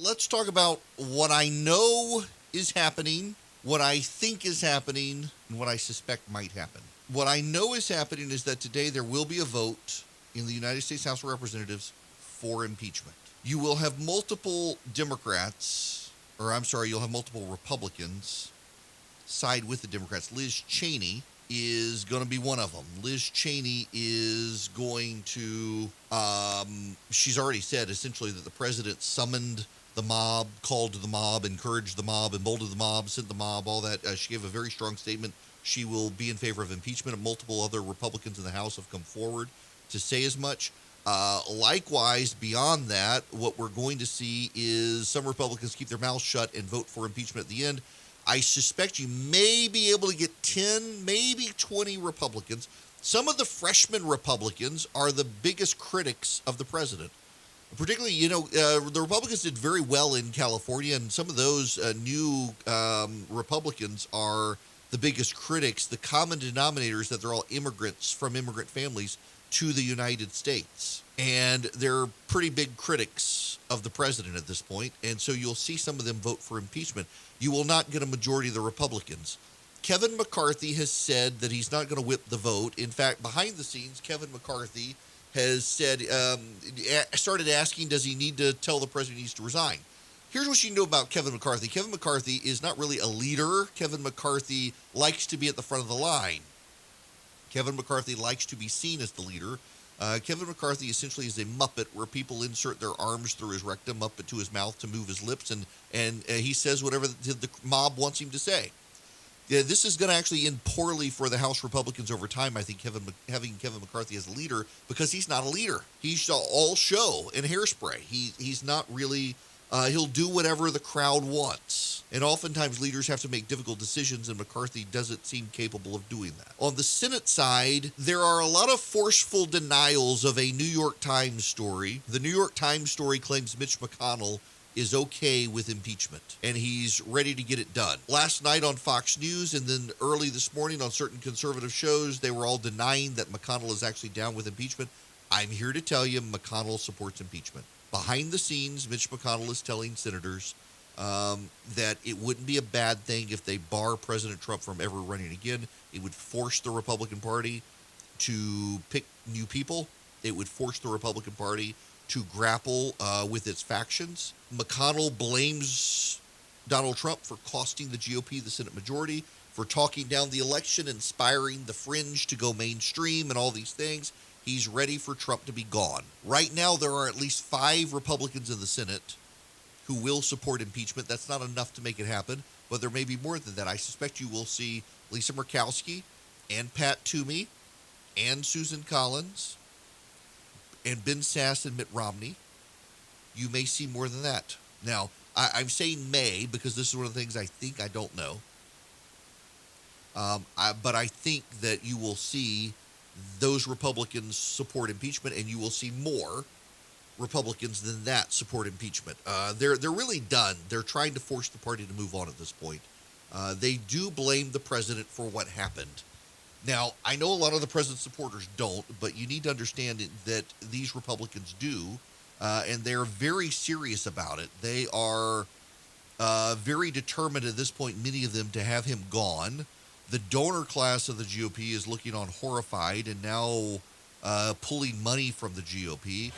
let's talk about what I know is happening, what I think is happening, and what I suspect might happen. What I know is happening is that today there will be a vote in the United States House of Representatives for impeachment. You will have multiple Democrats, or I'm sorry, you'll have multiple Republicans side with the Democrats. Liz Cheney is going to be one of them. Liz Cheney is going to, she's already said essentially that the president summoned the mob, called to the mob, encouraged the mob, emboldened the mob, sent the mob, all that. She gave a very strong statement. She will be in favor of impeachment, and multiple other Republicans in the House have come forward to say as much. Likewise, beyond that, what we're going to see is some Republicans keep their mouths shut and vote for impeachment at the end. I suspect you may be able to get 10, maybe 20 Republicans. Some of the freshman Republicans are the biggest critics of the president. Particularly, the Republicans did very well in California, and some of those new Republicans are the biggest critics. The common denominator is that they're all immigrants from immigrant families to the United States. And they're pretty big critics of the president at this point, and so you'll see some of them vote for impeachment. You will not get a majority of the Republicans. Kevin McCarthy has said that he's not going to whip the vote. In fact, behind the scenes, Kevin McCarthy has said, started asking, does he need to tell the president he needs to resign? Here's what you know about Kevin McCarthy. Kevin McCarthy is not really a leader. Kevin McCarthy likes to be at the front of the line. Kevin McCarthy likes to be seen as the leader. Kevin McCarthy essentially is a Muppet where people insert their arms through his rectum up into his mouth to move his lips, and he says whatever the mob wants him to say. Yeah, this is going to actually end poorly for the House Republicans over time, I think, having Kevin McCarthy as a leader, because he's not a leader. He's all show and hairspray. He's not really, he'll do whatever the crowd wants. And oftentimes leaders have to make difficult decisions, and McCarthy doesn't seem capable of doing that. On the Senate side, there are a lot of forceful denials of a New York Times story. The New York Times story claims Mitch McConnell is okay with impeachment, and he's ready to get it done. Last night on Fox News, and then early this morning on certain conservative shows, they were all denying that McConnell is actually down with impeachment. I'm here to tell you McConnell supports impeachment. Behind the scenes, Mitch McConnell is telling senators that it wouldn't be a bad thing if they bar President Trump from ever running again. It would force the Republican Party to pick new people. It would force the Republican Party to grapple with its factions. McConnell blames Donald Trump for costing the GOP the Senate majority, for talking down the election, inspiring the fringe to go mainstream, and all these things. He's ready for Trump to be gone. Right now, there are at least 5 Republicans in the Senate who will support impeachment. That's not enough to make it happen, but there may be more than that. I suspect you will see Lisa Murkowski and Pat Toomey and Susan Collins and Ben Sasse and Mitt Romney. You may see more than that. Now, I'm saying may because this is one of the things I think. I don't know. But I think that you will see those Republicans support impeachment, and you will see more Republicans than that support impeachment. They're really done. They're trying to force the party to move on at this point. They do blame the president for what happened. Now, I know a lot of the president's supporters don't, but you need to understand that these Republicans do, and they're very serious about it. They are very determined at this point, many of them, to have him gone. The donor class of the GOP is looking on horrified and now pulling money from the GOP.